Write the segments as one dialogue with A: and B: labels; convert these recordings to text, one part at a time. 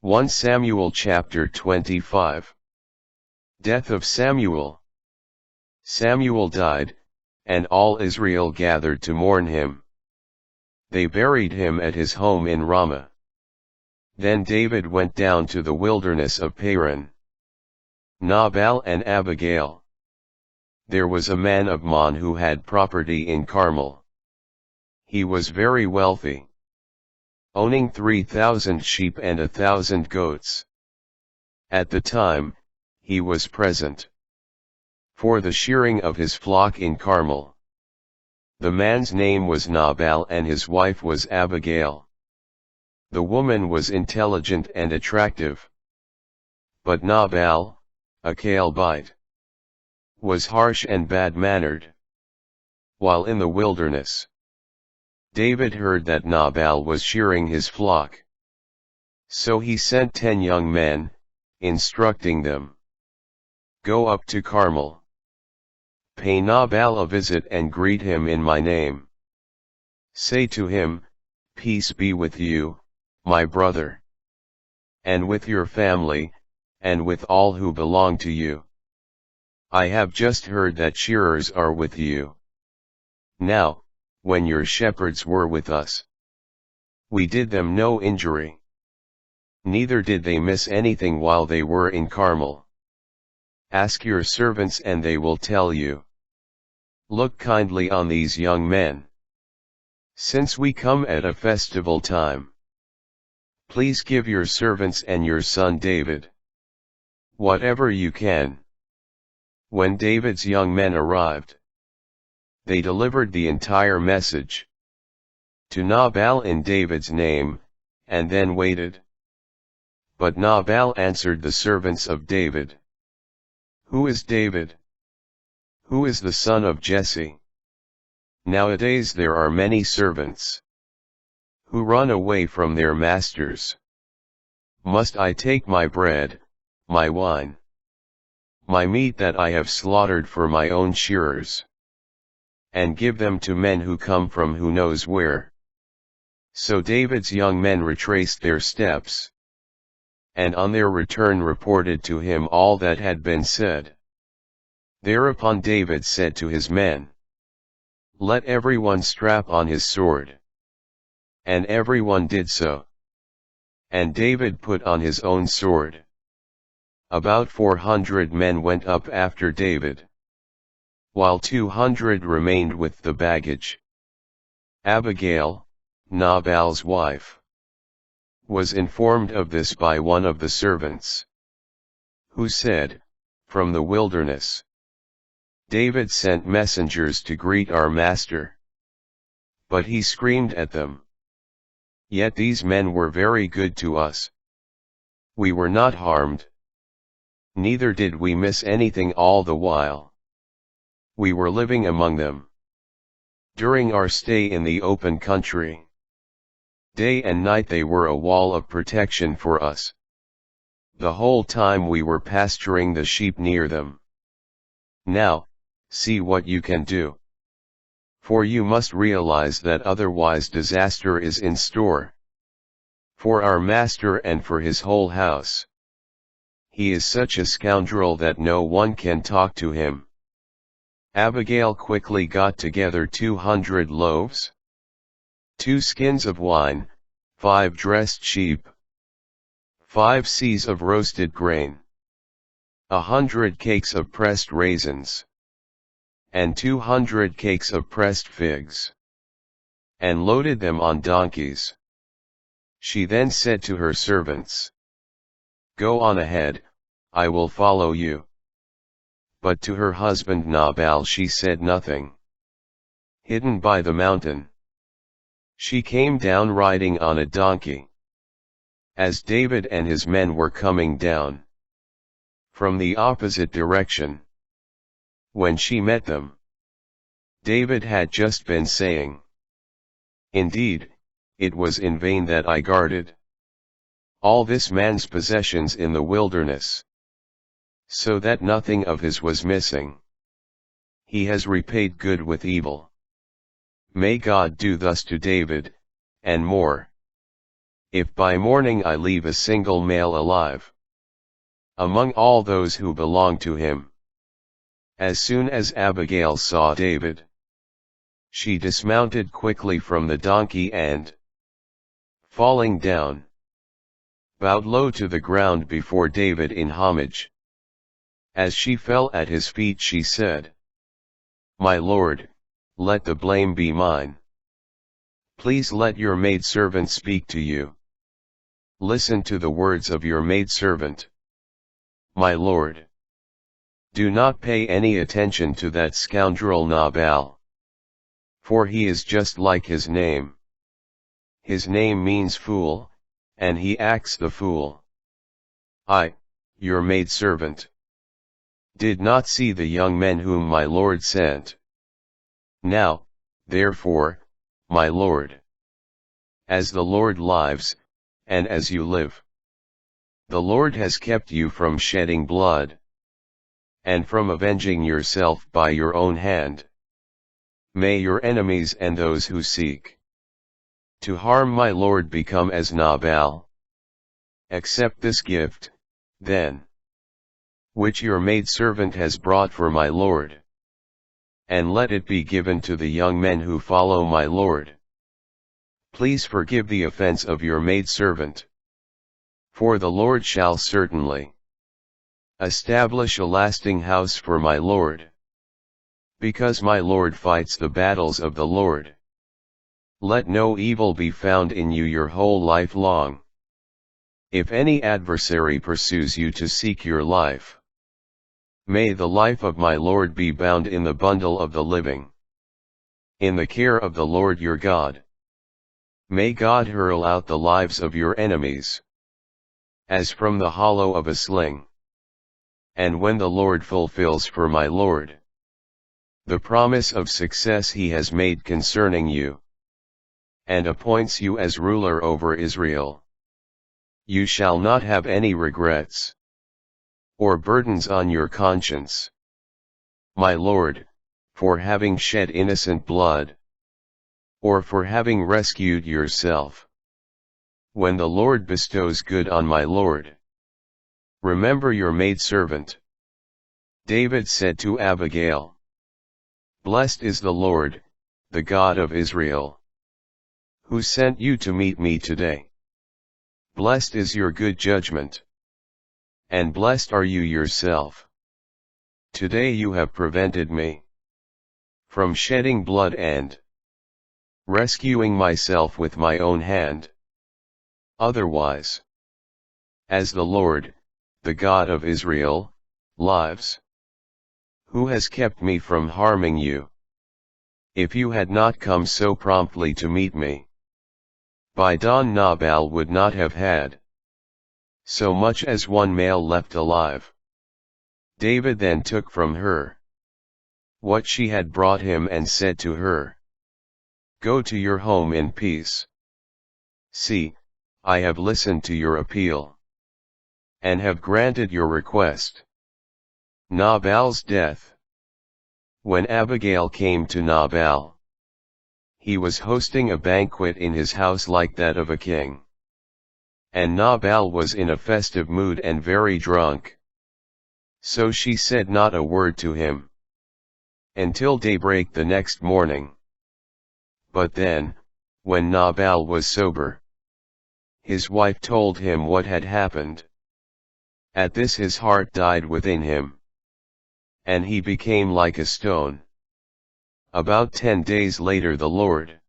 A: 1 Samuel chapter 25. Death of Samuel. Samuel died, and all Israel gathered to mourn him. They buried him at his home in Ramah. Then David went down to the wilderness of Paran. Nabal and Abigail. There was a man of Maon who had property in Carmel. He was very wealthy, owning 3,000 sheep and 1,000 goats. At the time, he was present for the shearing of his flock in Carmel. The man's name was Nabal and his wife was Abigail. The woman was intelligent and attractive. But Nabal, a Calebite, was harsh and bad-mannered. While in the wilderness, David heard that Nabal was shearing his flock. So he sent 10 young men, instructing them, "Go up to Carmel. Pay Nabal a visit and greet him in my name. Say to him, 'Peace be with you, my brother, and with your family, and with all who belong to you. I have just heard that shearers are with you. Now, when your shepherds were with us, we did them no injury. Neither did they miss anything while they were in Carmel. Ask your servants and they will tell you. Look kindly on these young men. Since we come at a festival time, please give your servants and your son David whatever you can." When David's young men arrived, they delivered the entire message to Nabal in David's name, and then waited. But Nabal answered the servants of David, "Who is David? Who is the son of Jesse? Nowadays there are many servants who run away from their masters. Must I take my bread, my wine, my meat that I have slaughtered for my own shearers, and give them to men who come from who knows where?" So David's young men retraced their steps, and on their return reported to him all that had been said. Thereupon David said to his men, "Let everyone strap on his sword." And everyone did so. And David put on his own sword. About 400 men went up after David, while 200 remained with the baggage. Abigail, Nabal's wife, was informed of this by one of the servants, who said, "From the wilderness, David sent messengers to greet our master." But he screamed at them, "Yet these men were very good to us. We were not harmed. Neither did we miss anything all the while. We were living among them during our stay in the open country. Day and night they were a wall of protection for us. The whole time we were pasturing the sheep near them. Now, see what you can do. For you must realize that otherwise disaster is in store for our master and for his whole house. He is such a scoundrel that no one can talk to him." Abigail quickly got together 200 loaves, 2 skins of wine, 5 dressed sheep, 5 seahs of roasted grain, 100 cakes of pressed raisins, and 200 cakes of pressed figs, and loaded them on donkeys. She then said to her servants, "Go on ahead, I will follow you." But to her husband Nabal she said nothing. Hidden by the mountain, she came down riding on a donkey. As David and his men were coming down from the opposite direction, when she met them, David had just been saying, "Indeed, it was in vain that I guarded all this man's possessions in the wilderness, so that nothing of his was missing. He has repaid good with evil. May God do thus to David, and more, if by morning I leave a single male alive among all those who belong to him." As soon as Abigail saw David, she dismounted quickly from the donkey and, falling down, bowed low to the ground before David in homage. As she fell at his feet she said, "My lord, let the blame be mine. Please let your maidservant speak to you. Listen to the words of your maidservant. My lord, do not pay any attention to that scoundrel Nabal. For he is just like his name. His name means fool, and he acts the fool. I, your maidservant, did not see the young men whom my lord sent. Now, therefore, my lord, as the Lord lives, and as you live, the Lord has kept you from shedding blood, and from avenging yourself by your own hand. May your enemies and those who seek to harm my lord become as Nabal. Accept this gift, then, which your maidservant has brought for my lord, and let it be given to the young men who follow my lord. Please forgive the offense of your maidservant. For the Lord shall certainly establish a lasting house for my lord, because my lord fights the battles of the Lord. Let no evil be found in you your whole life long. If any adversary pursues you to seek your life, may the life of my lord be bound in the bundle of the living, in the care of the Lord your God. May God hurl out the lives of your enemies, as from the hollow of a sling. And when the Lord fulfills for my lord the promise of success he has made concerning you, and appoints you as ruler over Israel, you shall not have any regrets or burdens on your conscience, my lord, for having shed innocent blood, or for having rescued yourself. When the Lord bestows good on my lord, remember your maidservant." David said to Abigail, "Blessed is the Lord, the God of Israel, who sent you to meet me today. Blessed is your good judgment, and blessed are you yourself. Today you have prevented me from shedding blood and rescuing myself with my own hand. Otherwise, as the Lord, the God of Israel, lives, who has kept me from harming you, if you had not come so promptly to meet me, by dawn Nabal would not have had so much as one male left alive." David then took from her what she had brought him and said to her, "Go to your home in peace. See, I have listened to your appeal, and have granted your request." Nabal's death. When Abigail came to Nabal, he was hosting a banquet in his house like that of a king. And Nabal was in a festive mood and very drunk. So she said not a word to him until daybreak the next morning. But then, when Nabal was sober, his wife told him what had happened. At this his heart died within him, and he became like a stone. About 10 days later the Lord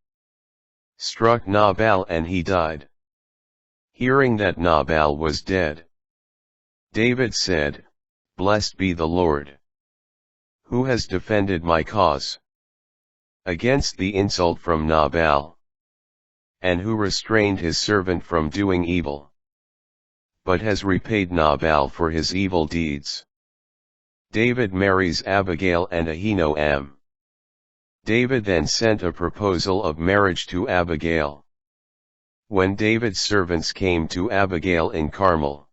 A: struck Nabal and he died. Hearing that Nabal was dead, David said, "Blessed be the Lord, who has defended my cause against the insult from Nabal, and who restrained his servant from doing evil, but has repaid Nabal for his evil deeds." David marries Abigail and Ahinoam. David then sent a proposal of marriage to Abigail. When David's servants came to Abigail in Carmel,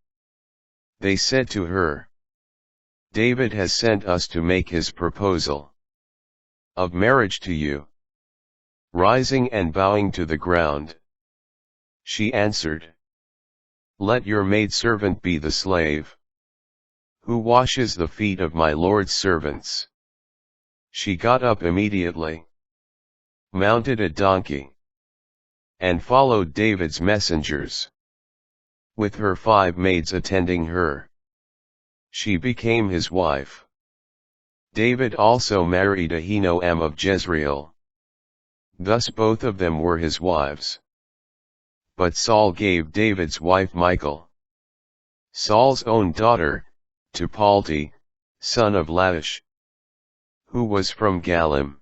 A: they said to her, "David has sent us to make his proposal of marriage to you." Rising and bowing to the ground, She answered, "Let your maidservant be the slave, who washes the feet of my Lord's servants." She got up immediately, mounted a donkey, and followed David's messengers, with her 5 maids attending her. She became his wife. David also married Ahinoam of Jezreel. Thus both of them were his wives. But Saul gave David's wife Michal, Saul's own daughter, to Palti, son of Laish, who was from Galim.